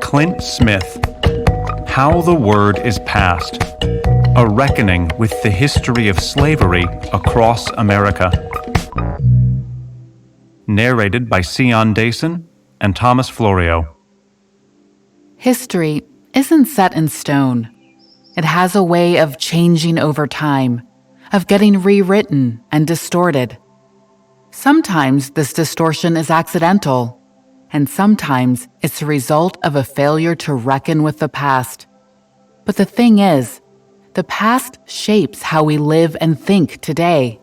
Clint Smith, How the Word is Passed, a reckoning with the history of slavery across America. Narrated by Sion Dason and Thomas Florio. History isn't set in stone. It has a way of changing over time, of getting rewritten and distorted. Sometimes this distortion is accidental, and sometimes it's the result of a failure to reckon with the past. But the thing is, the past shapes how we live and think today.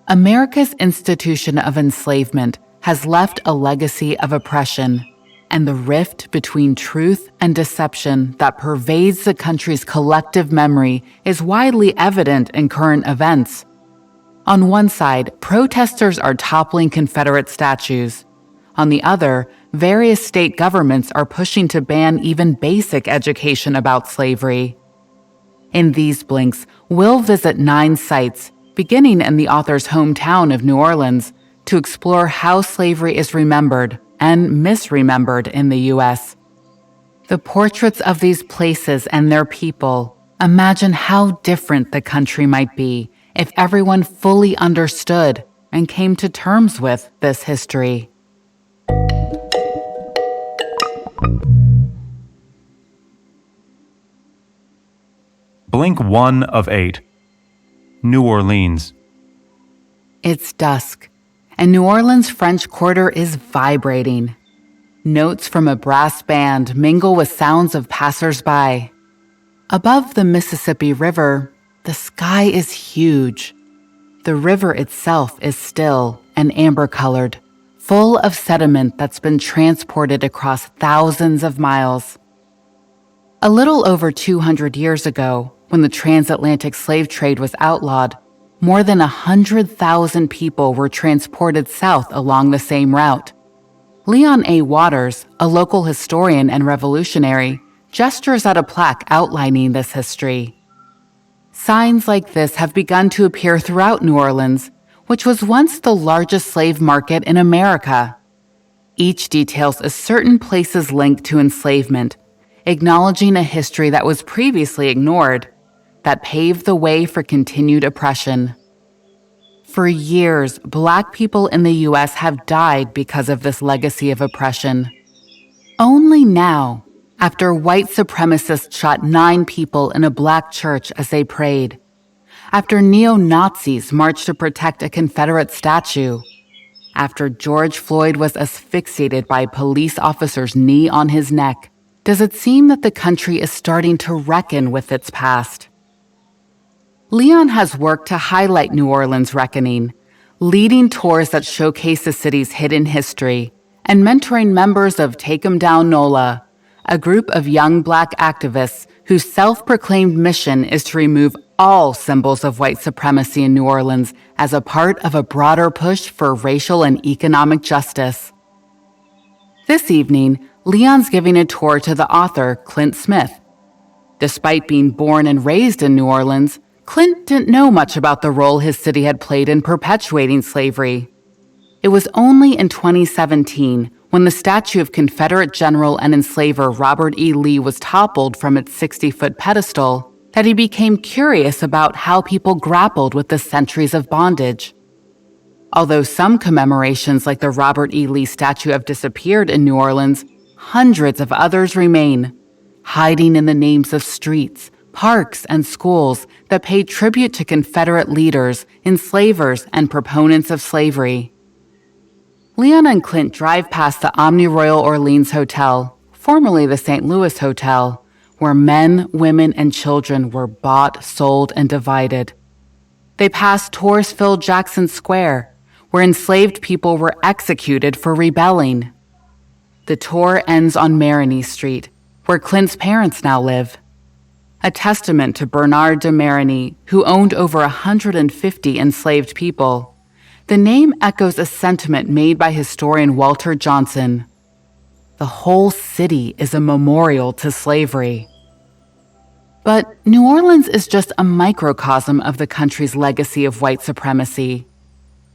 America's institution of enslavement has left a legacy of oppression, and the rift between truth and deception that pervades the country's collective memory is widely evident in current events. On one side, protesters are toppling Confederate statues. On the other, various state governments are pushing to ban even basic education about slavery. In these blinks, we'll visit 9 sites, beginning in the author's hometown of New Orleans, to explore how slavery is remembered and misremembered in the U.S. The portraits of these places and their people imagine how different the country might be if everyone fully understood and came to terms with this history. Blink 1 of 8. New Orleans. It's dusk, and New Orleans' French Quarter is vibrating. Notes from a brass band mingle with sounds of passers-by. Above the Mississippi River, the sky is huge. The river itself is still and amber-colored, full of sediment that's been transported across thousands of miles. A little over 200 years ago, when the transatlantic slave trade was outlawed, more than 100,000 people were transported south along the same route. Leon A. Waters, a local historian and revolutionary, gestures at a plaque outlining this history. Signs like this have begun to appear throughout New Orleans, which was once the largest slave market in America. Each details a certain place's link to enslavement, acknowledging a history that was previously ignored, that paved the way for continued oppression. For years, Black people in the U.S. have died because of this legacy of oppression. Only now, after white supremacists shot 9 people in a Black church as they prayed, after neo-Nazis marched to protect a Confederate statue, after George Floyd was asphyxiated by a police officer's knee on his neck, does it seem that the country is starting to reckon with its past. Leon has worked to highlight New Orleans' reckoning, leading tours that showcase the city's hidden history, and mentoring members of Take 'Em Down NOLA, a group of young Black activists whose self-proclaimed mission is to remove all symbols of white supremacy in New Orleans as a part of a broader push for racial and economic justice. This evening, Leon's giving a tour to the author, Clint Smith. Despite being born and raised in New Orleans, Clint didn't know much about the role his city had played in perpetuating slavery. It was only in 2017, when the statue of Confederate general and enslaver Robert E. Lee was toppled from its 60-foot pedestal, that he became curious about how people grappled with the centuries of bondage. Although some commemorations like the Robert E. Lee statue have disappeared in New Orleans, hundreds of others remain, hiding in the names of streets, parks, and schools that pay tribute to Confederate leaders, enslavers, and proponents of slavery. Leon and Clint drive past the Omni Royal Orleans Hotel, formerly the St. Louis Hotel, where men, women, and children were bought, sold, and divided. They pass tourist-filled Jackson Square, where enslaved people were executed for rebelling. The tour ends on Marigny Street, where Clint's parents now live. A testament to Bernard de Marigny, who owned over 150 enslaved people. The name echoes a sentiment made by historian Walter Johnson. The whole city is a memorial to slavery. But New Orleans is just a microcosm of the country's legacy of white supremacy.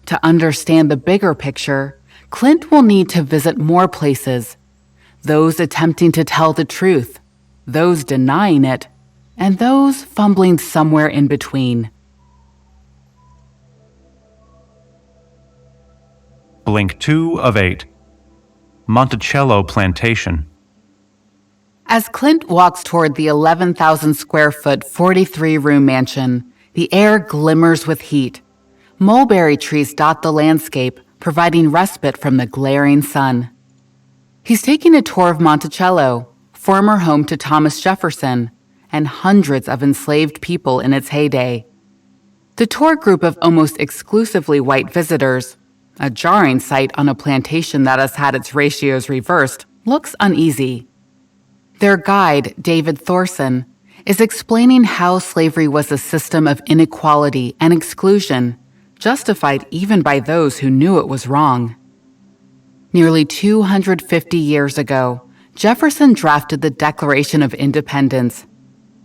To understand the bigger picture, Clint will need to visit more places, those attempting to tell the truth, those denying it, and those fumbling somewhere in between. Blink 2 of 8. Monticello Plantation. As Clint walks toward the 11,000 square foot, 43-room mansion, the air glimmers with heat. Mulberry trees dot the landscape, providing respite from the glaring sun. He's taking a tour of Monticello, former home to Thomas Jefferson, and hundreds of enslaved people in its heyday. The tour group of almost exclusively white visitors, a jarring sight on a plantation that has had its ratios reversed, looks uneasy. Their guide, David Thorson, is explaining how slavery was a system of inequality and exclusion, justified even by those who knew it was wrong. Nearly 250 years ago, Jefferson drafted the Declaration of Independence.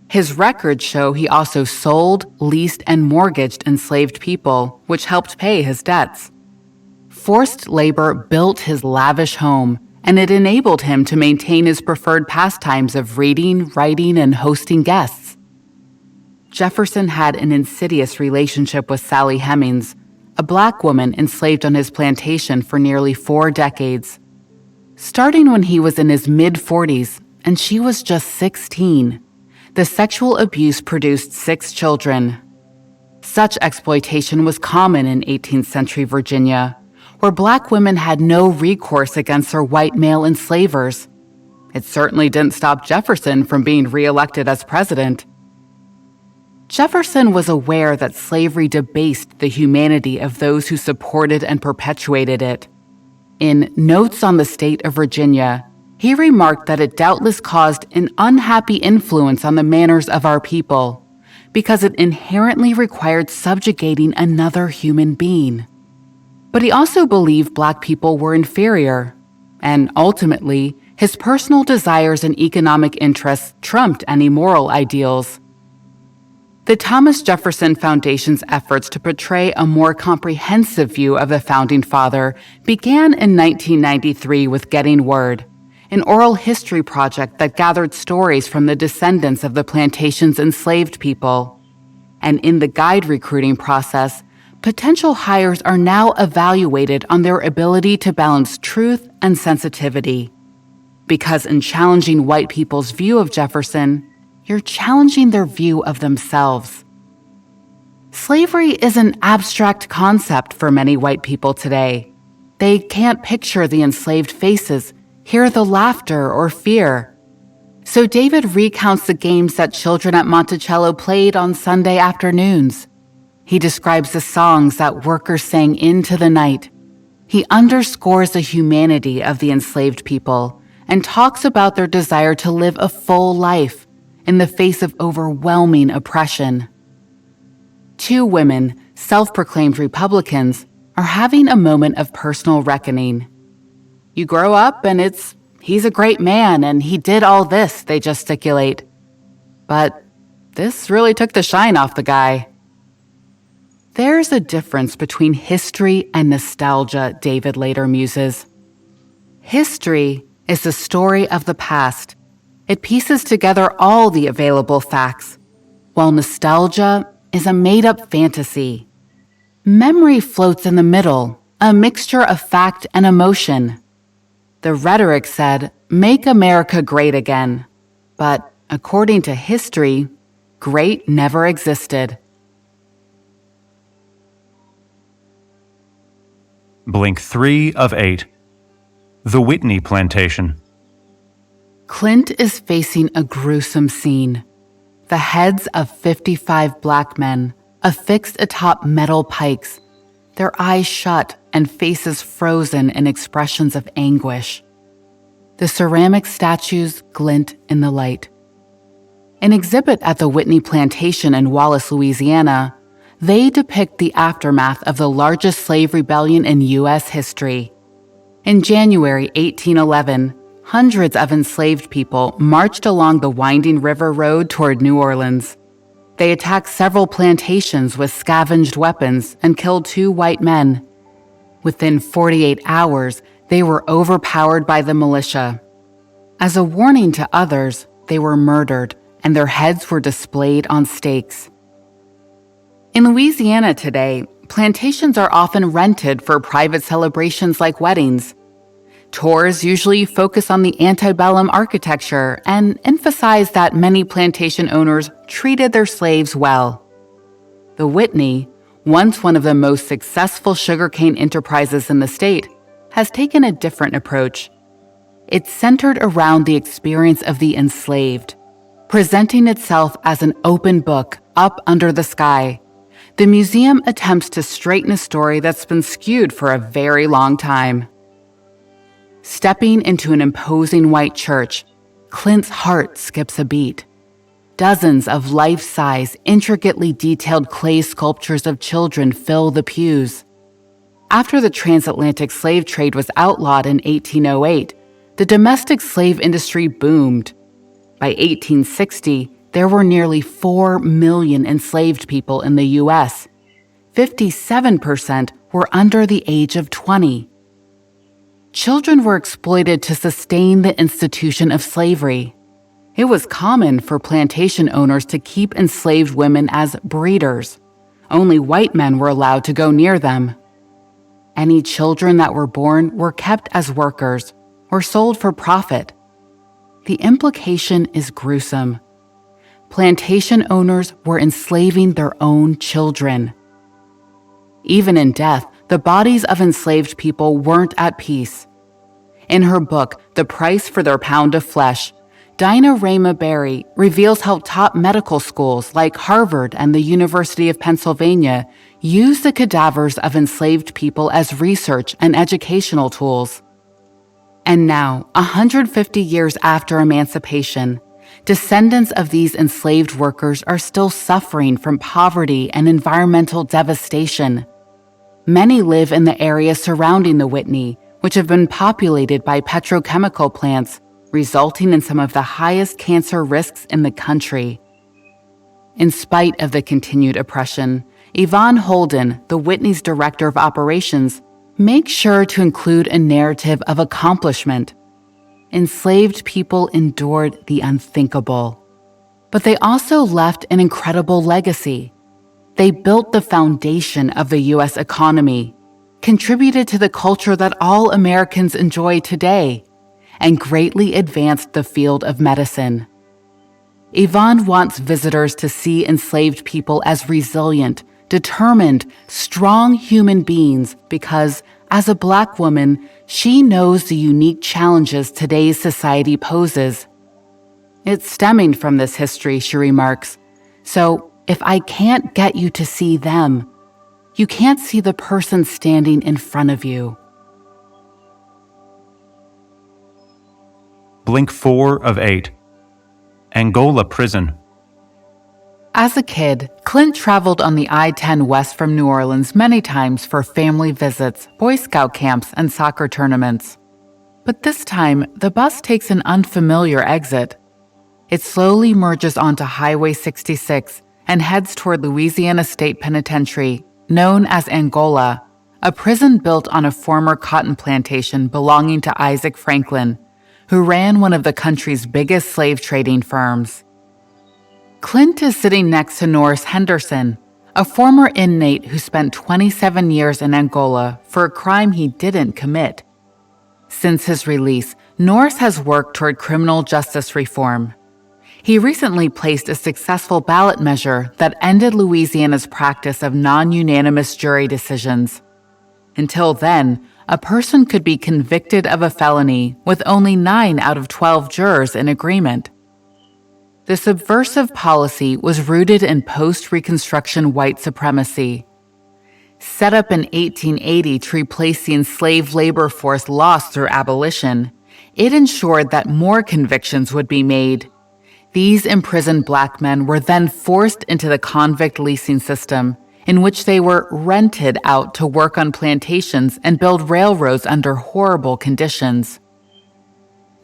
His records show he also sold, leased, and mortgaged enslaved people, which helped pay his debts. Forced labor built his lavish home, and it enabled him to maintain his preferred pastimes of reading, writing, and hosting guests. Jefferson had an insidious relationship with Sally Hemings, a black woman enslaved on his plantation for nearly 4 decades. Starting when he was in his mid-40s and she was just 16, the sexual abuse produced 6 children. Such exploitation was common in 18th century Virginia, where black women had no recourse against their white male enslavers. It certainly didn't stop Jefferson from being reelected as president. Jefferson was aware that slavery debased the humanity of those who supported and perpetuated it. In Notes on the State of Virginia, he remarked that it doubtless caused an unhappy influence on the manners of our people, because it inherently required subjugating another human being. But he also believed black people were inferior, and ultimately, his personal desires and economic interests trumped any moral ideals. The Thomas Jefferson Foundation's efforts to portray a more comprehensive view of the Founding Father began in 1993 with Getting Word, an oral history project that gathered stories from the descendants of the plantation's enslaved people. And in the guide recruiting process, potential hires are now evaluated on their ability to balance truth and sensitivity. Because in challenging white people's view of Jefferson, you're challenging their view of themselves. Slavery is an abstract concept for many white people today. They can't picture the enslaved faces, hear the laughter or fear. So David recounts the games that children at Monticello played on Sunday afternoons. He describes the songs that workers sang into the night. He underscores the humanity of the enslaved people and talks about their desire to live a full life in the face of overwhelming oppression. 2 women, self-proclaimed Republicans, are having a moment of personal reckoning. You grow up and he's a great man and he did all this, they gesticulate. But this really took the shine off the guy. There's a difference between history and nostalgia, David later muses. History is the story of the past. It pieces together all the available facts, while nostalgia is a made-up fantasy. Memory floats in the middle, a mixture of fact and emotion. The rhetoric said, "Make America great again." But according to history, great never existed. Blink 3 of 8. The Whitney Plantation. Clint is facing a gruesome scene. The heads of 55 black men, affixed atop metal pikes, their eyes shut and faces frozen in expressions of anguish. The ceramic statues glint in the light. An exhibit at the Whitney Plantation in Wallace, Louisiana, they depict the aftermath of the largest slave rebellion in U.S. history. In January 1811, hundreds of enslaved people marched along the winding river road toward New Orleans. They attacked several plantations with scavenged weapons and killed 2 white men. Within 48 hours, they were overpowered by the militia. As a warning to others, they were murdered and their heads were displayed on stakes. In Louisiana today, plantations are often rented for private celebrations like weddings. Tours usually focus on the antebellum architecture and emphasize that many plantation owners treated their slaves well. The Whitney, once one of the most successful sugarcane enterprises in the state, has taken a different approach. It's centered around the experience of the enslaved, presenting itself as an open book up under the sky. The museum attempts to straighten a story that's been skewed for a very long time. Stepping into an imposing white church, Clint's heart skips a beat. Dozens of life-size, intricately detailed clay sculptures of children fill the pews. After the transatlantic slave trade was outlawed in 1808, the domestic slave industry boomed. By 1860, there were nearly 4 million enslaved people in the U.S. 57% were under the age of 20. Children were exploited to sustain the institution of slavery. It was common for plantation owners to keep enslaved women as breeders. Only white men were allowed to go near them. Any children that were born were kept as workers or sold for profit. The implication is gruesome. Plantation owners were enslaving their own children. Even in death, the bodies of enslaved people weren't at peace. In her book, The Price for Their Pound of Flesh, Dinah Rama Berry reveals how top medical schools like Harvard and the University of Pennsylvania use the cadavers of enslaved people as research and educational tools. And now, 150 years after emancipation, descendants of these enslaved workers are still suffering from poverty and environmental devastation. Many live in the areas surrounding the Whitney, which have been populated by petrochemical plants, resulting in some of the highest cancer risks in the country. In spite of the continued oppression, Yvonne Holden, the Whitney's director of operations, makes sure to include a narrative of accomplishment. Enslaved people endured the unthinkable, but they also left an incredible legacy. They built the foundation of the U.S. economy, contributed to the culture that all Americans enjoy today, and greatly advanced the field of medicine. Yvonne wants visitors to see enslaved people as resilient, determined, strong human beings because, as a Black woman, she knows the unique challenges today's society poses. It's stemming from this history, she remarks. So, if I can't get you to see them, you can't see the person standing in front of you. Blink 4 of 8. Angola Prison. As a kid, Clint traveled on the I-10 west from New Orleans many times for family visits, Boy Scout camps, and soccer tournaments. But this time, the bus takes an unfamiliar exit. It slowly merges onto Highway 66 and heads toward Louisiana State Penitentiary, known as Angola, a prison built on a former cotton plantation belonging to Isaac Franklin, who ran one of the country's biggest slave trading firms. Clint is sitting next to Norris Henderson, a former inmate who spent 27 years in Angola for a crime he didn't commit. Since his release, Norris has worked toward criminal justice reform. He recently placed a successful ballot measure that ended Louisiana's practice of non-unanimous jury decisions. Until then, a person could be convicted of a felony with only 9 out of 12 jurors in agreement. The subversive policy was rooted in post-Reconstruction white supremacy. Set up in 1880 to replace the enslaved labor force lost through abolition, it ensured that more convictions would be made. These imprisoned Black men were then forced into the convict leasing system, in which they were rented out to work on plantations and build railroads under horrible conditions.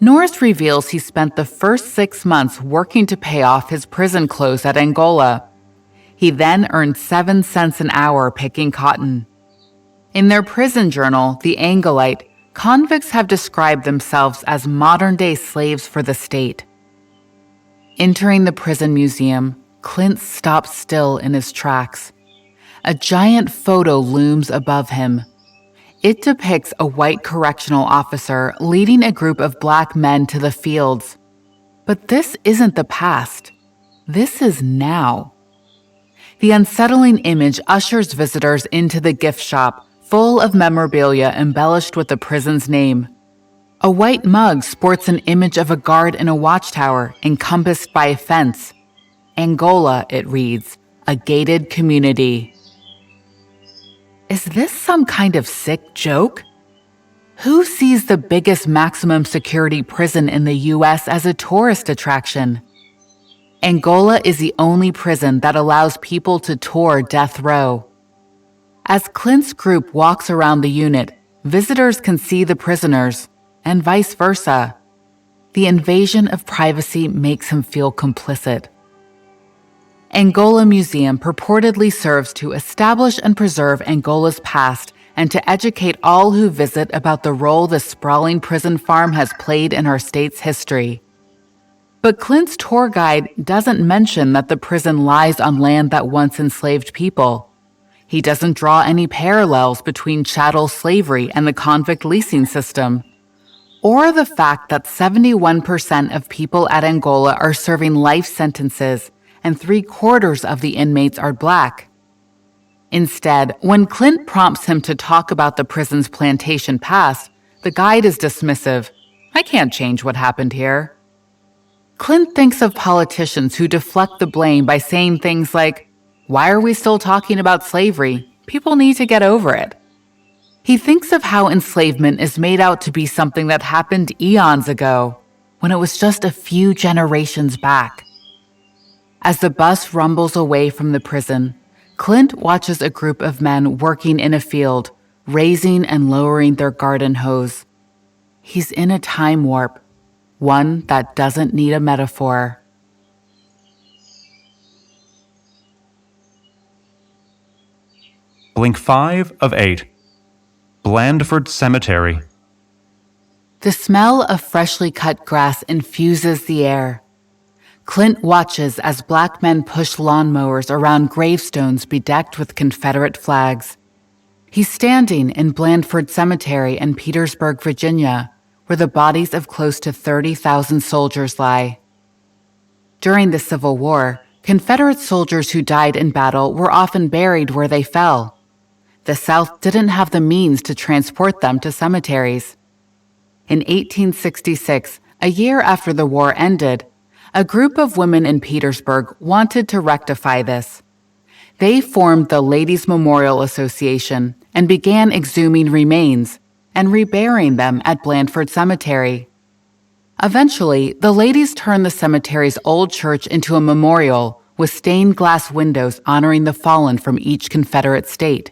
Norris reveals he spent the first 6 months working to pay off his prison clothes at Angola. He then earned 7 cents an hour picking cotton. In their prison journal, The Angolite, convicts have described themselves as modern-day slaves for the state. Entering the prison museum, Clint stops still in his tracks. A giant photo looms above him. It depicts a white correctional officer leading a group of black men to the fields. But this isn't the past. This is now. The unsettling image ushers visitors into the gift shop, full of memorabilia embellished with the prison's name. A white mug sports an image of a guard in a watchtower encompassed by a fence. Angola, it reads, a gated community. Is this some kind of sick joke? Who sees the biggest maximum security prison in the U.S. as a tourist attraction? Angola is the only prison that allows people to tour death row. As Clint's group walks around the unit, visitors can see the prisoners, and vice versa. The invasion of privacy makes him feel complicit. Angola Museum purportedly serves to establish and preserve Angola's past and to educate all who visit about the role the sprawling prison farm has played in our state's history. But Clint's tour guide doesn't mention that the prison lies on land that once enslaved people. He doesn't draw any parallels between chattel slavery and the convict leasing system, or the fact that 71% of people at Angola are serving life sentences and 3/4 of the inmates are black. Instead, when Clint prompts him to talk about the prison's plantation past, the guide is dismissive. I can't change what happened here. Clint thinks of politicians who deflect the blame by saying things like, "Why are we still talking about slavery? People need to get over it." He thinks of how enslavement is made out to be something that happened eons ago, when it was just a few generations back. As the bus rumbles away from the prison, Clint watches a group of men working in a field, raising and lowering their garden hose. He's in a time warp, one that doesn't need a metaphor. Blink 5 of 8. Blandford Cemetery. The smell of freshly cut grass infuses the air. Clint watches as black men push lawnmowers around gravestones bedecked with Confederate flags. He's standing in Blandford Cemetery in Petersburg, Virginia, where the bodies of close to 30,000 soldiers lie. During the Civil War, Confederate soldiers who died in battle were often buried where they fell. The South didn't have the means to transport them to cemeteries. In 1866, a year after the war ended, a group of women in Petersburg wanted to rectify this. They formed the Ladies' Memorial Association and began exhuming remains and reburying them at Blandford Cemetery. Eventually, the ladies turned the cemetery's old church into a memorial with stained glass windows honoring the fallen from each Confederate state.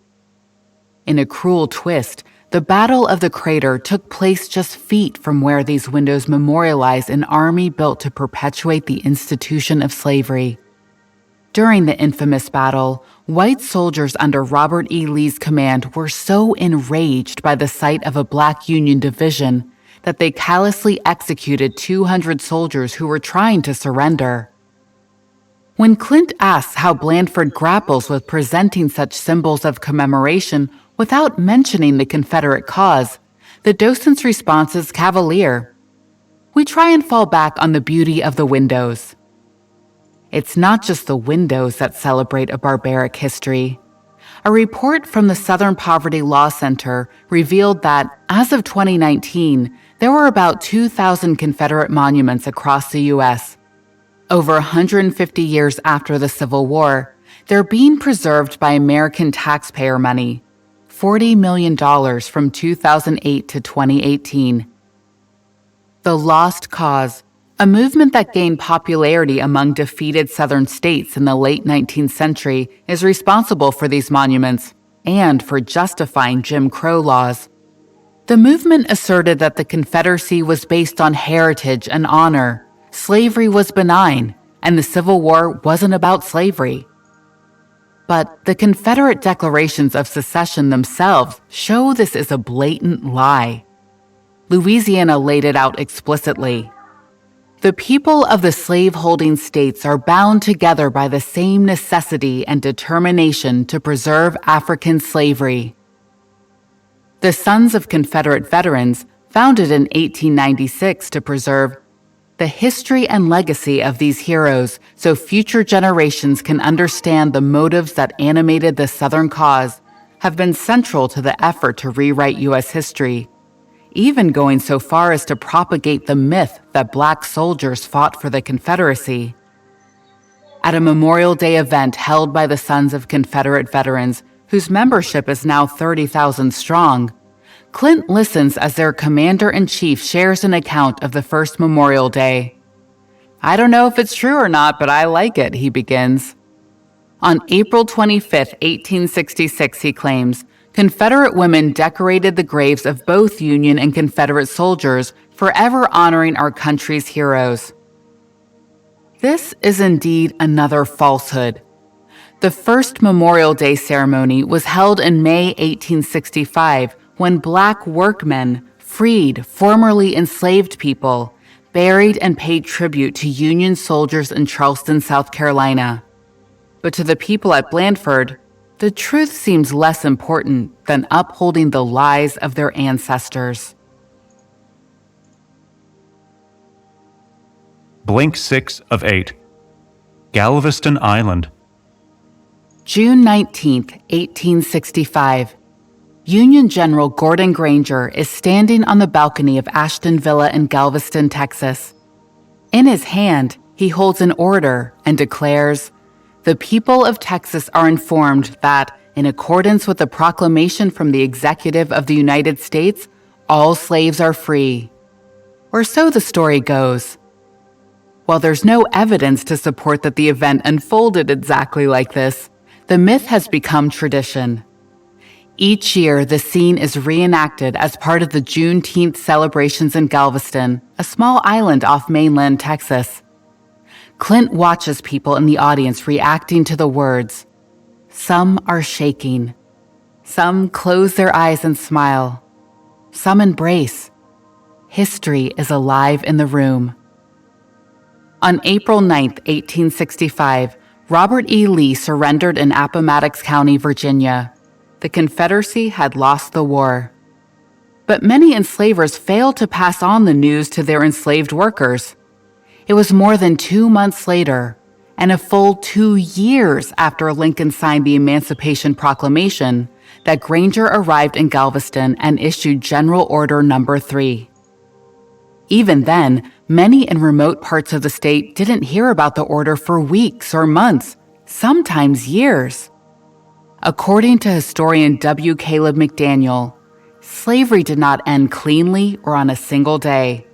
In a cruel twist, the Battle of the Crater took place just feet from where these windows memorialize an army built to perpetuate the institution of slavery. During the infamous battle, white soldiers under Robert E. Lee's command were so enraged by the sight of a black Union division that they callously executed 200 soldiers who were trying to surrender. When Clint asks how Blandford grapples with presenting such symbols of commemoration without mentioning the Confederate cause, the docent's response is cavalier. We try and fall back on the beauty of the windows. It's not just the windows that celebrate a barbaric history. A report from the Southern Poverty Law Center revealed that, as of 2019, there were about 2,000 Confederate monuments across the U.S. Over 150 years after the Civil War, they're being preserved by American taxpayer money, $40 million from 2008 to 2018. The Lost Cause, a movement that gained popularity among defeated Southern states in the late 19th century, is responsible for these monuments and for justifying Jim Crow laws. The movement asserted that the Confederacy was based on heritage and honor, slavery was benign, and the Civil War wasn't about slavery. But the Confederate declarations of secession themselves show this is a blatant lie. Louisiana laid it out explicitly. The people of the slave-holding states are bound together by the same necessity and determination to preserve African slavery. The Sons of Confederate Veterans, founded in 1896 to preserve the history and legacy of these heroes so future generations can understand the motives that animated the Southern cause, have been central to the effort to rewrite U.S. history, even going so far as to propagate the myth that Black soldiers fought for the Confederacy. At a Memorial Day event held by the Sons of Confederate Veterans, whose membership is now 30,000 strong, Clint listens as their commander-in-chief shares an account of the first Memorial Day. "I don't know if it's true or not, but I like it," he begins. On April 25, 1866, he claims, Confederate women decorated the graves of both Union and Confederate soldiers, forever honoring our country's heroes. This is indeed another falsehood. The first Memorial Day ceremony was held in May 1865, when Black workmen freed formerly enslaved people, buried and paid tribute to Union soldiers in Charleston, South Carolina. But to the people at Blandford, the truth seems less important than upholding the lies of their ancestors. Blink 6 of 8. Galveston Island. June 19, 1865. Union General Gordon Granger is standing on the balcony of Ashton Villa in Galveston, Texas. In his hand, he holds an order and declares, "The people of Texas are informed that, in accordance with the proclamation from the Executive of the United States, all slaves are free." Or so the story goes. While there's no evidence to support that the event unfolded exactly like this, the myth has become tradition. Each year, the scene is reenacted as part of the Juneteenth celebrations in Galveston, a small island off mainland Texas. Clint watches people in the audience reacting to the words. Some are shaking. Some close their eyes and smile. Some embrace. History is alive in the room. On April 9, 1865, Robert E. Lee surrendered in Appomattox County, Virginia. The Confederacy had lost the war. But many enslavers failed to pass on the news to their enslaved workers. It was more than 2 months later, and a full 2 years after Lincoln signed the Emancipation Proclamation, that Granger arrived in Galveston and issued General Order No. 3. Even then, many in remote parts of the state didn't hear about the order for weeks or months, sometimes years. According to historian W. Caleb McDaniel, slavery did not end cleanly or on a single day.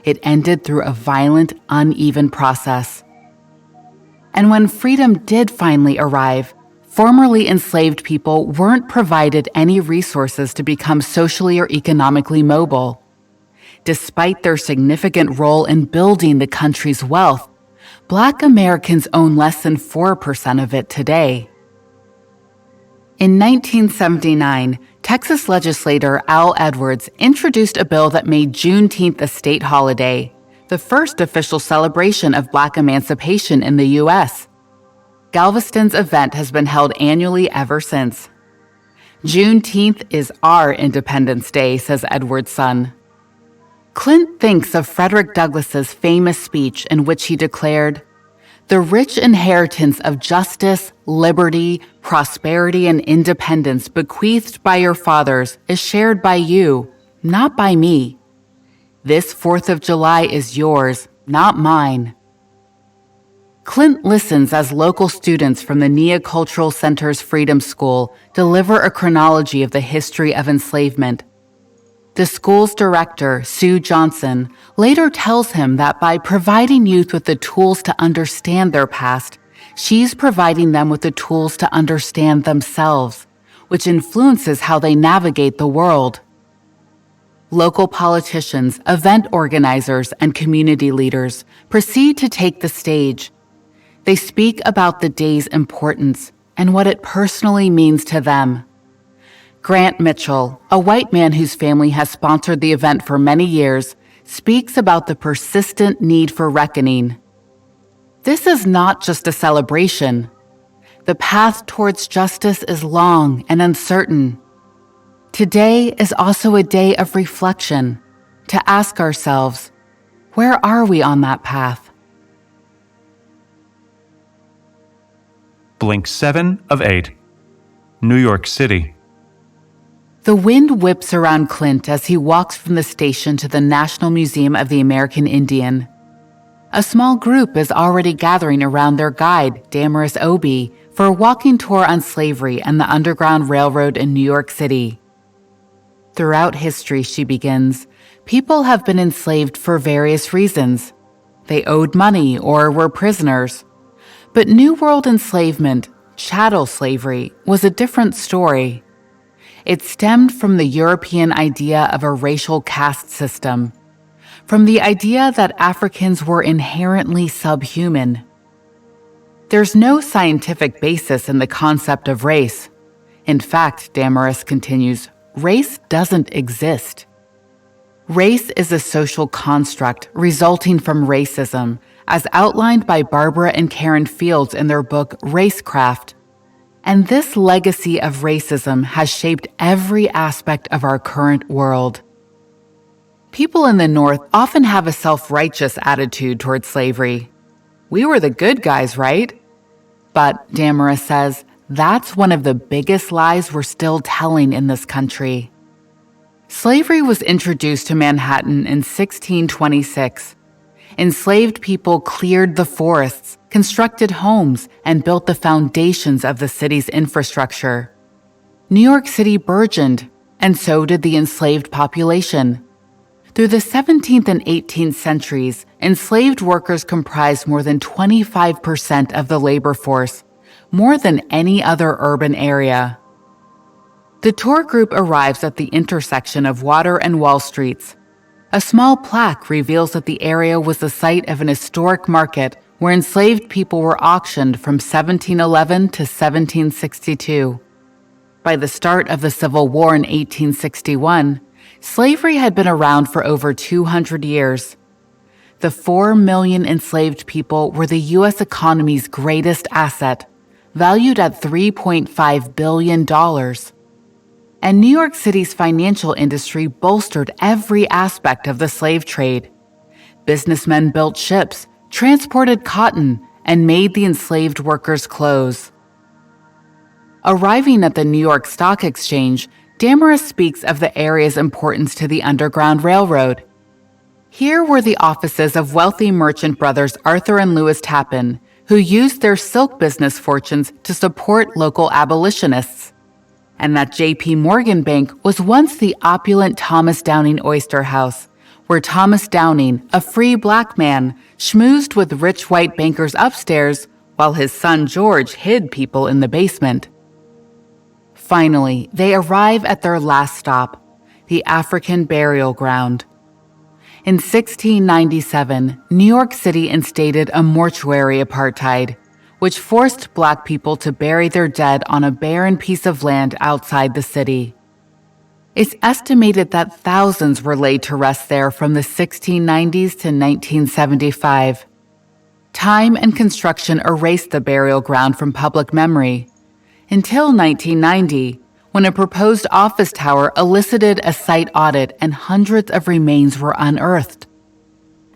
It ended through a violent, uneven process. And when freedom did finally arrive, formerly enslaved people weren't provided any resources to become socially or economically mobile. Despite their significant role in building the country's wealth, Black Americans own less than 4% of it today. In 1979, Texas legislator Al Edwards introduced a bill that made Juneteenth a state holiday, the first official celebration of Black emancipation in the U.S. Galveston's event has been held annually ever since. Juneteenth is our Independence Day, says Edwards' son. Clint thinks of Frederick Douglass's famous speech in which he declared, "The rich inheritance of justice, liberty, prosperity, and independence bequeathed by your fathers is shared by you, not by me. This 4th of July is yours, not mine." Clint listens as local students from the Neocultural Center's Freedom School deliver a chronology of the history of enslavement. The school's director, Sue Johnson, later tells him that by providing youth with the tools to understand their past, she's providing them with the tools to understand themselves, which influences how they navigate the world. Local politicians, event organizers, and community leaders proceed to take the stage. They speak about the day's importance and what it personally means to them. Grant Mitchell, a white man whose family has sponsored the event for many years, speaks about the persistent need for reckoning. This is not just a celebration. The path towards justice is long and uncertain. Today is also a day of reflection, to ask ourselves, where are we on that path? Blink 7 of 8. New York City. The wind whips around Clint as he walks from the station to the National Museum of the American Indian. A small group is already gathering around their guide, Damaris Obi, for a walking tour on slavery and the Underground Railroad in New York City. Throughout history, she begins, people have been enslaved for various reasons. They owed money or were prisoners. But New World enslavement, chattel slavery, was a different story. It stemmed from the European idea of a racial caste system, from the idea that Africans were inherently subhuman. There's no scientific basis in the concept of race. In fact, Damaris continues, race doesn't exist. Race is a social construct resulting from racism, as outlined by Barbara and Karen Fields in their book Racecraft. And this legacy of racism has shaped every aspect of our current world. People in the North often have a self-righteous attitude toward slavery. We were the good guys, right? But, Damaris says, that's one of the biggest lies we're still telling in this country. Slavery was introduced to Manhattan in 1626. Enslaved people cleared the forests, constructed homes, and built the foundations of the city's infrastructure. New York City burgeoned, and so did the enslaved population. Through the 17th and 18th centuries, enslaved workers comprised more than 25% of the labor force, more than any other urban area. The tour group arrives at the intersection of Water and Wall Streets. A small plaque reveals that the area was the site of an historic market where enslaved people were auctioned from 1711 to 1762. By the start of the Civil War in 1861, slavery had been around for over 200 years. The 4 million enslaved people were the U.S. economy's greatest asset, valued at $3.5 billion. And New York City's financial industry bolstered every aspect of the slave trade. Businessmen built ships, transported cotton, and made the enslaved workers clothes. Arriving at the New York Stock Exchange, Damaris speaks of the area's importance to the Underground Railroad. Here were the offices of wealthy merchant brothers Arthur and Louis Tappan, who used their silk business fortunes to support local abolitionists. And that J.P. Morgan Bank was once the opulent Thomas Downing Oyster House, where Thomas Downing, a free black man, schmoozed with rich white bankers upstairs while his son George hid people in the basement. Finally, they arrive at their last stop, the African burial ground. In 1697, New York City instated a mortuary apartheid, which forced black people to bury their dead on a barren piece of land outside the city. It's estimated that thousands were laid to rest there from the 1690s to 1975. Time and construction erased the burial ground from public memory, until 1990, when a proposed office tower elicited a site audit and hundreds of remains were unearthed.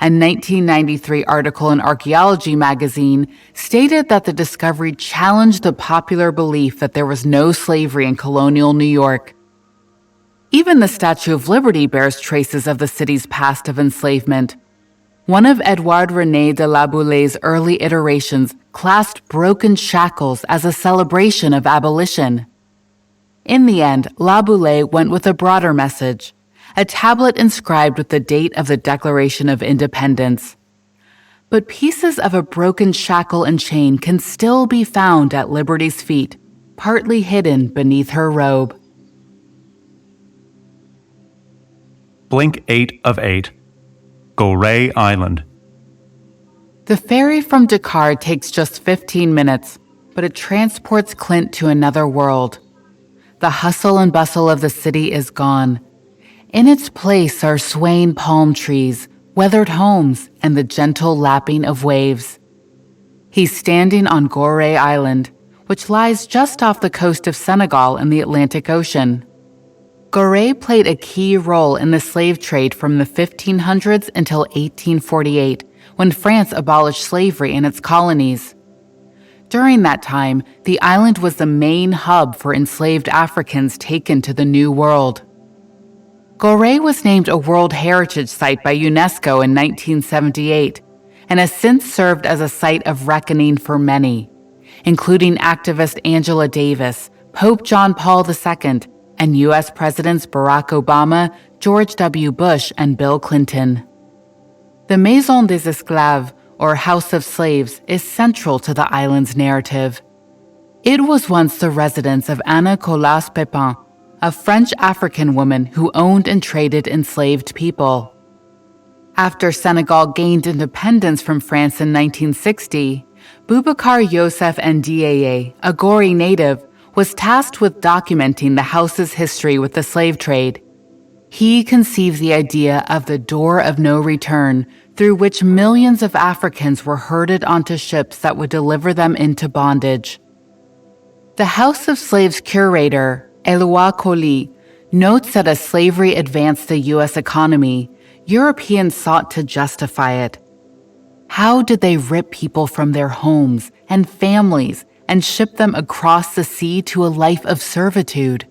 A 1993 article in Archaeology magazine stated that the discovery challenged the popular belief that there was no slavery in colonial New York. Even the Statue of Liberty bears traces of the city's past of enslavement. One of Edouard René de La Boulé's early iterations clasped broken shackles as a celebration of abolition. In the end, La Boulé went with a broader message, a tablet inscribed with the date of the Declaration of Independence. But pieces of a broken shackle and chain can still be found at Liberty's feet, partly hidden beneath her robe. Blink 8 of 8. Goray Island. The ferry from Dakar takes just 15 minutes, but it transports Clint to another world. The hustle and bustle of the city is gone. In its place are swaying palm trees, weathered homes, and the gentle lapping of waves. He's standing on Goray Island, which lies just off the coast of Senegal in the Atlantic Ocean. Goray played a key role in the slave trade from the 1500s until 1848, when France abolished slavery in its colonies. During that time, the island was the main hub for enslaved Africans taken to the New World. Goray was named a World Heritage Site by UNESCO in 1978 and has since served as a site of reckoning for many, including activist Angela Davis, Pope John Paul II, and U.S. Presidents Barack Obama, George W. Bush, and Bill Clinton. The Maison des Esclaves, or House of Slaves, is central to the island's narrative. It was once the residence of Anna Colas Pepin, a French African woman who owned and traded enslaved people. After Senegal gained independence from France in 1960, Boubacar Youssef Ndiaye, a Goray native, was tasked with documenting the house's history with the slave trade. He conceived the idea of the door of no return, through which millions of Africans were herded onto ships that would deliver them into bondage. The House of Slaves curator, Eloi Colli, notes that as slavery advanced the U.S. economy, Europeans sought to justify it. How did they rip people from their homes and families and ship them across the sea to a life of servitude?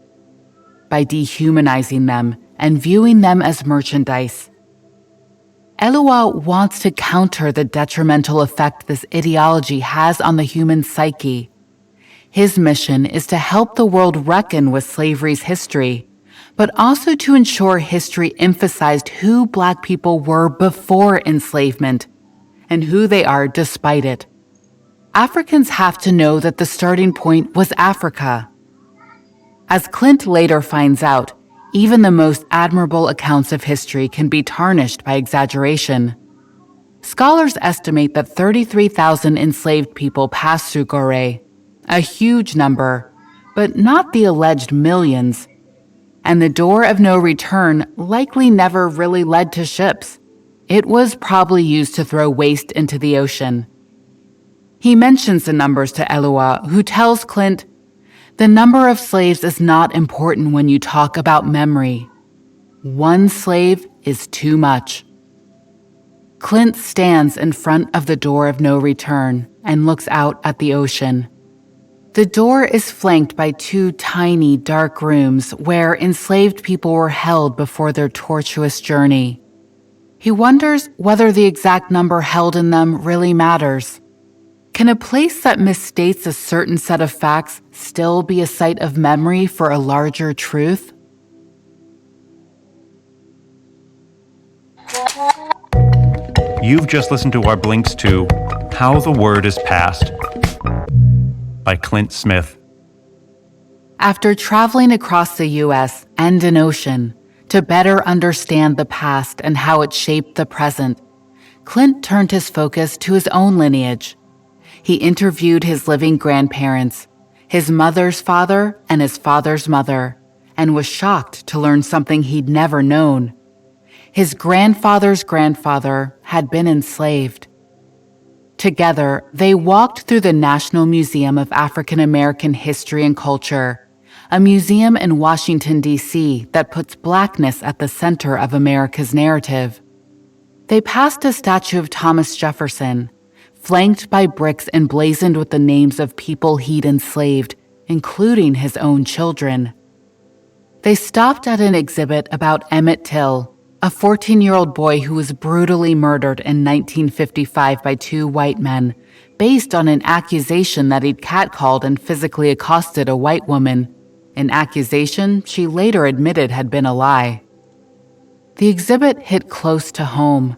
By dehumanizing them and viewing them as merchandise. Eloi wants to counter the detrimental effect this ideology has on the human psyche. His mission is to help the world reckon with slavery's history, but also to ensure history emphasized who Black people were before enslavement and who they are despite it. Africans have to know that the starting point was Africa. As Clint later finds out, even the most admirable accounts of history can be tarnished by exaggeration. Scholars estimate that 33,000 enslaved people passed through Goray, a huge number, but not the alleged millions. And the door of no return likely never really led to ships. It was probably used to throw waste into the ocean. He mentions the numbers to Eloi, who tells Clint, "The number of slaves is not important when you talk about memory. One slave is too much." Clint stands in front of the door of no return and looks out at the ocean. The door is flanked by two tiny, dark rooms where enslaved people were held before their tortuous journey. He wonders whether the exact number held in them really matters. Can a place that misstates a certain set of facts still be a site of memory for a larger truth? You've just listened to our blinks to How the Word is Passed by Clint Smith. After traveling across the U.S. and an ocean to better understand the past and how it shaped the present, Clint turned his focus to his own lineage. He interviewed his living grandparents, his mother's father and his father's mother, and was shocked to learn something he'd never known. His grandfather's grandfather had been enslaved. Together, they walked through the National Museum of African American History and Culture, a museum in Washington, D.C. that puts Blackness at the center of America's narrative. They passed a statue of Thomas Jefferson, flanked by bricks emblazoned with the names of people he'd enslaved, including his own children. They stopped at an exhibit about Emmett Till, a 14-year-old boy who was brutally murdered in 1955 by two white men, based on an accusation that he'd catcalled and physically accosted a white woman, an accusation she later admitted had been a lie. The exhibit hit close to home.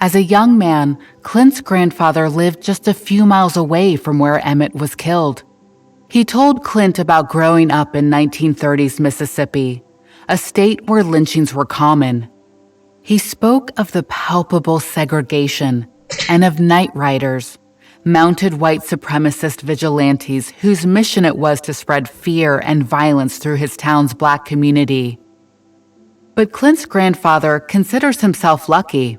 As a young man, Clint's grandfather lived just a few miles away from where Emmett was killed. He told Clint about growing up in 1930s Mississippi, a state where lynchings were common. He spoke of the palpable segregation and of night riders, mounted white supremacist vigilantes whose mission it was to spread fear and violence through his town's Black community. But Clint's grandfather considers himself lucky.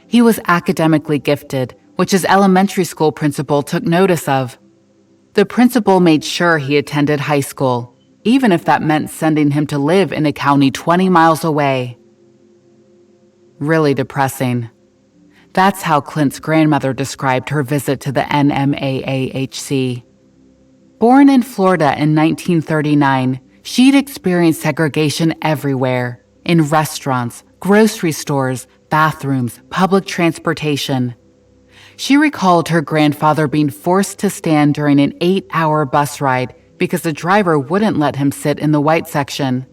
He was academically gifted, which his elementary school principal took notice of. The principal made sure he attended high school, even if that meant sending him to live in a county 20 miles away. Really depressing. That's how Clint's grandmother described her visit to the NMAAHC. Born in Florida in 1939, she'd experienced segregation everywhere, in restaurants, grocery stores, bathrooms, public transportation. She recalled her grandfather being forced to stand during an 8-hour bus ride because the driver wouldn't let him sit in the white section.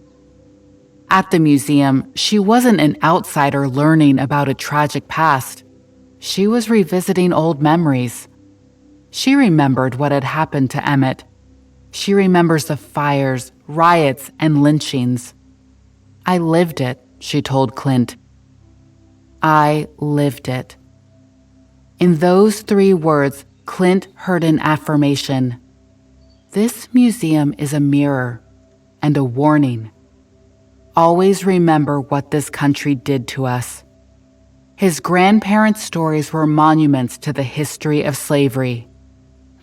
At the museum, she wasn't an outsider learning about a tragic past. She was revisiting old memories. She remembered what had happened to Emmett. She remembers the fires, riots, and lynchings. "I lived it," she told Clint. "I lived it." In those 3 words, Clint heard an affirmation. This museum is a mirror and a warning. Always remember what this country did to us. His grandparents' stories were monuments to the history of slavery,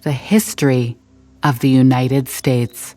the history of the United States.